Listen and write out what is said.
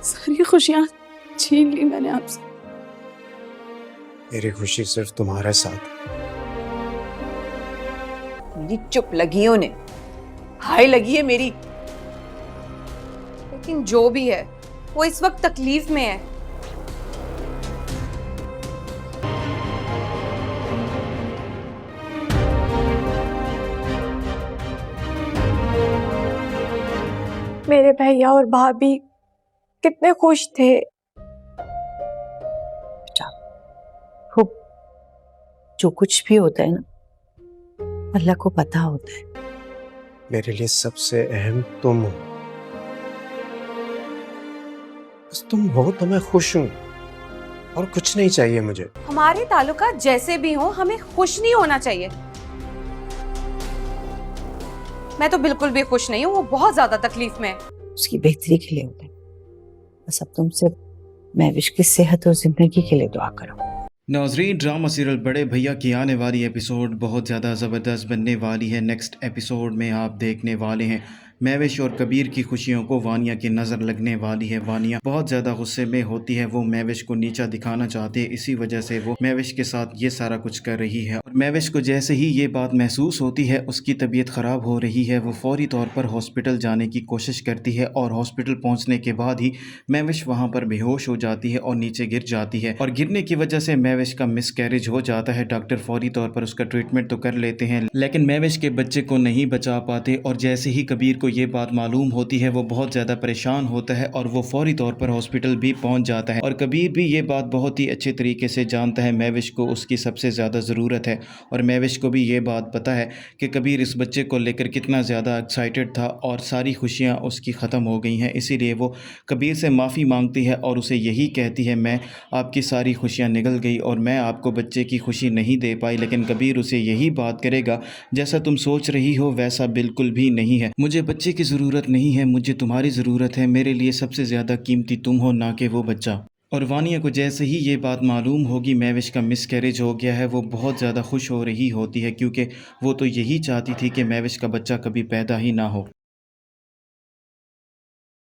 सारी खुशियां छीन ली मैंने आपसे। मेरी खुशी सिर्फ तुम्हारे साथ। मेरी चुप लगी उन्हें, हाय लगी है मेरी। लेकिन जो भी है वो इस वक्त तकलीफ में है। मेरे भैया और भाभी कितने खुश थे। वो जो कुछ भी होता है ना, अल्लाह को पता होता है। मेरे लिए सबसे अहम तुम हो। बस तुम हो तो मैं खुश हूं, और कुछ नहीं चाहिए मुझे। हमारे ताल्लुकात जैसे भी हों, हमें खुश नहीं होना चाहिए। मैं तो बिल्कुल भी खुश नहीं हूँ, वो बहुत ज्यादा तकलीफ में है। उसकी बेहतरी के लिए होता है। बस अब तुम सिर्फ महविश की सेहत और जिंदगी के लिए दुआ करो। नाजरीन, ड्रामा सीरियल बड़े भैया की आने वाली एपिसोड बहुत ज़्यादा ज़बरदस्त बनने वाली है। नेक्स्ट एपिसोड में आप देखने वाले हैं महविश और कबीर की खुशियों को वानिया की नज़र लगने वाली है। वानिया बहुत ज़्यादा गुस्से में होती है, वो महविश को नीचा दिखाना चाहती है, इसी वजह से वो महविश के साथ ये सारा कुछ कर रही है। और महविश को जैसे ही ये बात महसूस होती है उसकी तबीयत ख़राब हो रही है, वो फौरी तौर पर हॉस्पिटल जाने की कोशिश करती है और हॉस्पिटल पहुँचने के बाद ही महविश वहाँ पर बेहोश हो जाती है और नीचे गिर जाती है। और गिरने की वजह से महविश का मिसकैरेज हो जाता है। डॉक्टर फौरी तौर पर उसका ट्रीटमेंट तो कर लेते हैं, लेकिन महविश के बच्चे को नहीं बचा पाते। और जैसे ही कबीर को ये बात मालूम होती है वो बहुत ज़्यादा परेशान होता है और वो फौरी तौर पर हॉस्पिटल भी पहुंच जाता है। और कबीर भी ये बात बहुत ही अच्छे तरीके से जानता है, महविश को उसकी सबसे ज़्यादा ज़रूरत है। और महविश को भी ये बात पता है कि कबीर इस बच्चे को लेकर कितना ज़्यादा एक्साइटेड था और सारी खुशियाँ उसकी ख़त्म हो गई हैं। इसीलिए वो कबीर से माफ़ी मांगती है और उसे यही कहती है, मैं आपकी सारी खुशियाँ निगल गई और मैं आपको बच्चे की खुशी नहीं दे पाई। लेकिन कबीर उसे यही बात करेगा, जैसा तुम सोच रही हो वैसा बिल्कुल भी नहीं है। मुझे बच्चे की ज़रूरत नहीं है, मुझे तुम्हारी ज़रूरत है। मेरे लिए सबसे ज़्यादा कीमती तुम हो, ना कि वो बच्चा। और वानिया को जैसे ही ये बात मालूम होगी महविश का मिसकैरेज हो गया है, वो बहुत ज़्यादा खुश हो रही होती है, क्योंकि वो तो यही चाहती थी कि महविश का बच्चा कभी पैदा ही ना हो।